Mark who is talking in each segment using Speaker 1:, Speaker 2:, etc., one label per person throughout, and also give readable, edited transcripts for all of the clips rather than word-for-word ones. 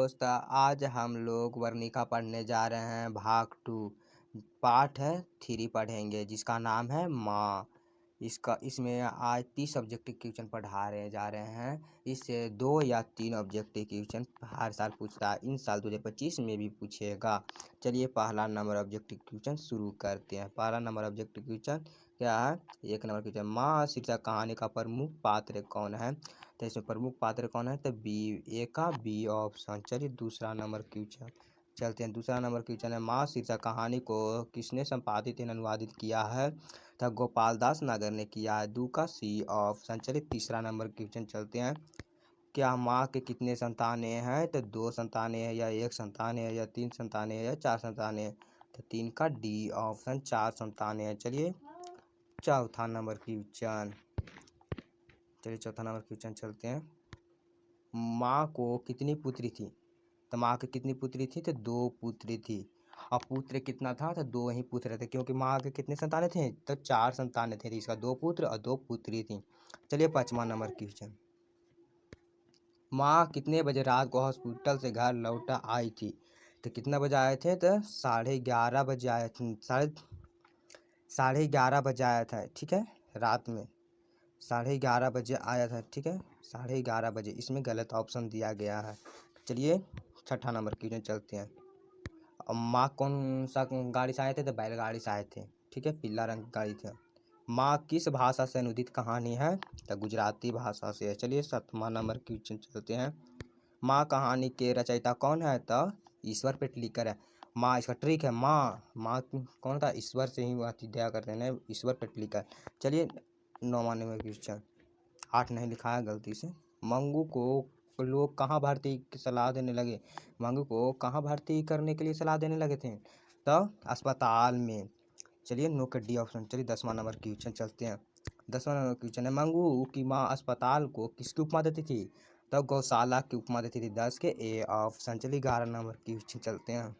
Speaker 1: दोस्त, आज हम लोग वर्णिका पढ़ने जा रहे हैं। भाग 2 पार्ट है 3 पढ़ेंगे, जिसका नाम है माँ। इसमें आज 30 ऑब्जेक्टिव क्वेश्चन जा रहे हैं। इससे 2 या 3 ऑब्जेक्टिव क्वेश्चन हर साल पूछता है। इन साल 2025 में भी पूछेगा। चलिए पहला नंबर ऑब्जेक्टिव क्वेश्चन शुरू करते हैं। पहला नंबर ऑब्जेक्टिव क्वेश्चन क्या है? 1 नंबर क्वेश्चन, माँ शीर्षक कहानी का प्रमुख पात्र कौन है? तो इसमें प्रमुख पात्र कौन है? तो बी, ए का बी ऑप्शन। चलिए दूसरा नंबर क्वेश्चन चलते हैं। दूसरा नंबर क्वेश्चन है, माँ शीर्षक कहानी को किसने संपादित एवं अनुवादित किया है? तो गोपाल दास नगर ने किया है। 2 का सी ऑप्शन। चलिए तीसरा नंबर क्वेश्चन चलते हैं। क्या माँ के कितने संतानें हैं? तो 2 संतानें हैं, या 1 संतान है, या 3 संतानें हैं, या 4 संतानें हैं? तो 3 का डी ऑप्शन, 4 संतानें हैं। चलिए चौथा नंबर क्वेश्चन चलते हैं। माँ को कितनी पुत्री थी? तो माँ की कितनी पुत्री थी? तो 2 पुत्री थी। और पुत्र कितना था? तो 2 ही पुत्र थे, क्योंकि माँ के कितने संतानें थे? तो 4 संतानें थे। इसका 2 पुत्र और 2 पुत्री थी। चलिए 5वां नंबर क्वेश्चन, माँ कितने बजे रात को हॉस्पिटल से घर लौटा आई थी? तो कितना बजे आए थे? तो 11:30 बजे आए थे। 11:30 बजे आया था, ठीक है। रात में 11:30 बजे आया था, ठीक है। 11:30 बजे, इसमें गलत ऑप्शन दिया गया है। चलिए छठा नंबर क्वेश्चन चलते हैं। और माँ कौन सा गाड़ी से आए थे? तो बैलगाड़ी से आए थे, ठीक है। पीला रंग की गाड़ी थी। माँ किस भाषा से अनुदित कहानी है? तो गुजराती भाषा से है। चलिए 7वां नंबर क्वेश्चन चलते हैं। माँ कहानी के रचयिता कौन है? तो ईश्वर पेटलीकर है। माँ, इसका ट्रिक है, माँ कौन था? ईश्वर से ही दया करते हैं, ईश्वर पेटलीकर। चलिए 9वां नंबर क्वेश्चन, 8 नहीं लिखा है गलती से। मंगू को लोग कहाँ भर्ती की सलाह देने लगे? मंगू को कहाँ भर्ती करने के लिए सलाह देने लगे थे? तो अस्पताल में। चलिए नो का डी ऑप्शन। चलिए 10वां नंबर क्वेश्चन चलते हैं। 10वां नंबर क्वेश्चन है, मंगू की माँ अस्पताल को किसकी उपमा देती थी? तो गौशाला की उपमा देती थी। 10 के ए ऑप्शन। चलिए 11 नंबर क्वेश्चन चलते हैं।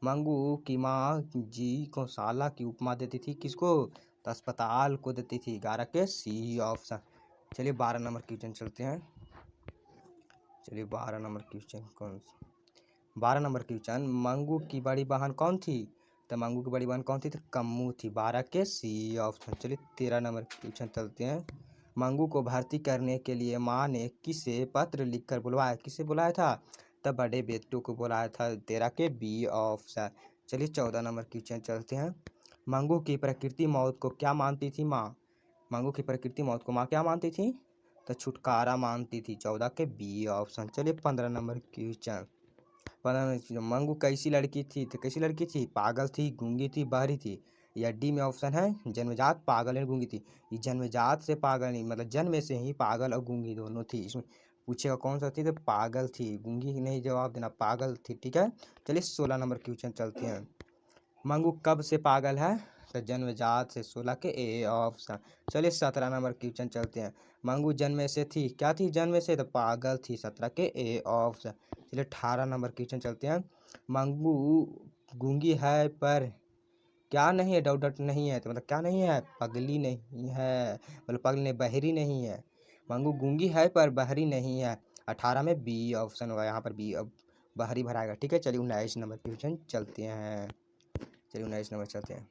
Speaker 1: मंगू की माँ जी गौशाला की उपमा देती थी किसको? तो अस्पताल को देती थी। 11 के सी ऑप्शन। चलिए 12 नंबर क्वेश्चन चलते हैं। चलिए 12 number question 12 number question, Mangu की बड़ी बहन कौन थी? तो मंगू की बड़ी बहन कौन थी? तो कम्मू थी। 12 के सी ऑप्शन। चलिए 13 नंबर क्वेश्चन चलते हैं। मंगू को भर्ती करने के लिए माँ ने किसे पत्र लिखकर बुलवाया? किसे बुलाया था? तो बड़े बेटू को बुलाया था। 13 के बी ऑप्शन। चलिए 14 नंबर क्वेश्चन चलते हैं। मंगू की प्रकृति मौत को क्या मानती थी माँ? मंगू की प्रकृति मौत को माँ क्या मानती थी? तो छुटकारा मानती थी। 14 के बी ऑप्शन। चलिए 15 number question. 15 number question, Mangu कैसी लड़की थी? तो कैसी लड़की थी? पागल थी, गूंगी थी, बहरी थी? या डी में ऑप्शन है, जन्मजात पागल और गूंगी थी। ये जन्मजात से पागल नहीं, मतलब जन्म से ही पागल और गूंगी दोनों थी। इसमें पूछेगा कौन सा थी? तो पागल थी, गूंगी नहीं जवाब देना, पागल थी, ठीक है। चलिए 16 नंबर क्वेश्चन चलते हैं। मंगू कब से पागल है? तो जन्मजात से। 16 के ए ऑप्शन। चलिए 17 नंबर क्वेश्चन चलते हैं। मंगू जन्म से थी, क्या थी जन्म से? तो पागल थी। 17 के ए ऑप्शन। चलिए 18 नंबर क्वेश्चन चलते हैं। मंगू गूंगी है पर क्या नहीं है? डाउट नहीं है, तो मतलब क्या नहीं है? पगली नहीं है, मतलब पगली नहीं, बहरी नहीं है। मंगू गूंगी है पर बहरी नहीं है। 18 में बी ऑप्शन होगा, यहाँ पर बी अब बहरी भराएगा, ठीक है। चलिए 19 नंबर क्वेश्चन चलते हैं। चलिए 19 नंबर चलते हैं।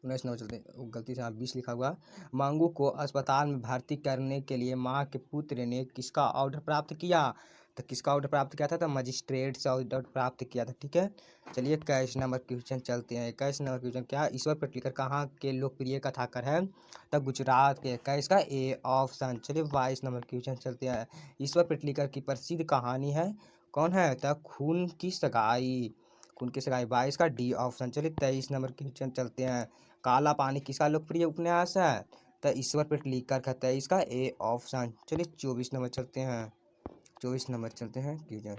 Speaker 1: 19 नंबर चलते हैं, गलती से यहाँ 20 लिखा हुआ। मंगू को अस्पताल में भर्ती करने के लिए माँ के पुत्र ने किसका ऑर्डर प्राप्त किया? तो किसका ऑर्डर प्राप्त किया था? तो मजिस्ट्रेट से ऑर्डर प्राप्त किया था, ठीक है। चलिए 21 नंबर क्वेश्चन चलते हैं। 21 नंबर क्वेश्चन, क्या ईश्वर पेटलीकर कहाँ के लोकप्रिय कथाकार है? तो गुजरात के। 21 का ए ऑप्शन। चलिए 22 नंबर क्वेश्चन चलते हैं। ईश्वर पेटलीकर की प्रसिद्ध कहानी है कौन है? तो खून की सगाई। खून की सगाई। 22 का डी ऑप्शन। चलिए 23 नंबर क्वेश्चन चलते हैं। काला पानी किसका लोकप्रिय उपन्यास है? तो ईश्वर पेटलीकर का। 23 का ए ऑप्शन। चलिए 24 नंबर चलते हैं। 24 नंबर चलते हैं क्वेश्चन,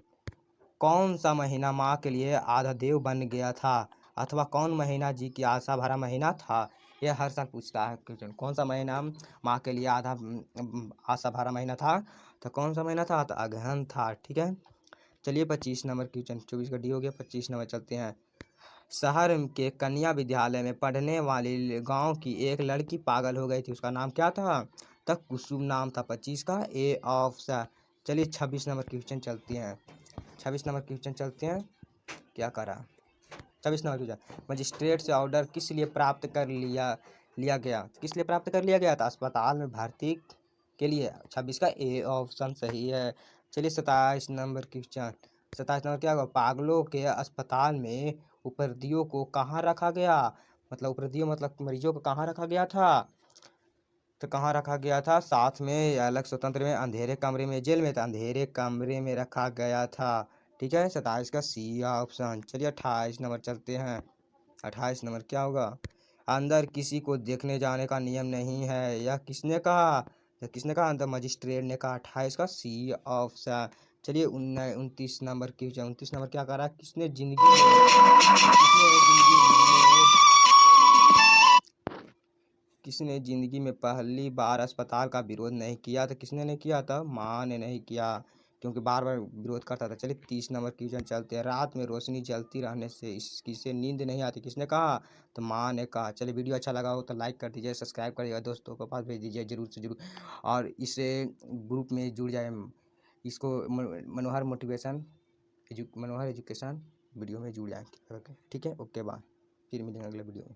Speaker 1: कौन सा महीना माँ के लिए आधा देव बन गया था? अथवा कौन महीना जी की आशा भरा महीना था? यह हर साल पूछता है क्वेश्चन। कौन सा महीना माँ के लिए आधा आशा भरा महीना था? तो कौन सा महीना था? तो अगहन था, ठीक है। चलिए 25 नंबर क्वेश्चन, 24 का डी हो गया। 25 नंबर चलते हैं। शहर के कन्या विद्यालय में पढ़ने वाली गांव की एक लड़की पागल हो गई थी, उसका नाम क्या था? तब कुसुम नाम था। 25 का ए ऑप्शन। चलिए 26 नंबर क्वेश्चन चलते हैं। 26 नंबर क्वेश्चन चलते हैं। क्या करा 26 नंबर क्वेश्चन, मजिस्ट्रेट से ऑर्डर किस लिए प्राप्त कर लिया गया? किस लिए प्राप्त कर लिया गया था? अस्पताल में भर्ती के लिए। 26 का ए ऑप्शन सही है। चलिए 27 नंबर क्वेश्चन। 27 नंबर क्या होगा? पागलों के अस्पताल में उपरोधियों को कहाँ रखा गया? मतलब उपरोधियों मतलब मरीजों को कहाँ रखा गया था? तो कहाँ रखा गया था? साथ में या अलग स्वतंत्र में, अंधेरे कमरे में, जेल में? था अंधेरे कमरे में रखा गया था। ठीक है 27 का सी ऑप्शन। चलिए 28 नंबर चलते हैं। 28 नंबर क्या होगा? अंदर किसी को देखने जाने का नियम नहीं है, यह किसने कहा? तो किसने कहा? अंदर मजिस्ट्रेट ने कहा। 28 का सी ऑप्शन। चलिए 29 नंबर की 29 नंबर क्या करा? किसने जिंदगी में पहली बार अस्पताल का विरोध नहीं किया? तो किसने नहीं किया था? माँ ने नहीं किया, क्योंकि बार बार विरोध करता था। चलिए 30 नंबर क्वेश्चन चलते हैं। रात में रोशनी जलती रहने से किसे नींद नहीं आती? किसने कहा? तो माँ ने कहा। चलिए वीडियो अच्छा लगा हो तो लाइक कर दीजिए, सब्सक्राइब करिएगा, दोस्तों को पास भेज दीजिए जरूर से जरूर, और इसे ग्रुप में जुड़ जाए। इसको मनोहर एजुकेशन वीडियो में जुड़ जाए। ठीक है, ओके बाय, फिर मिलेंगे अगले वीडियो में।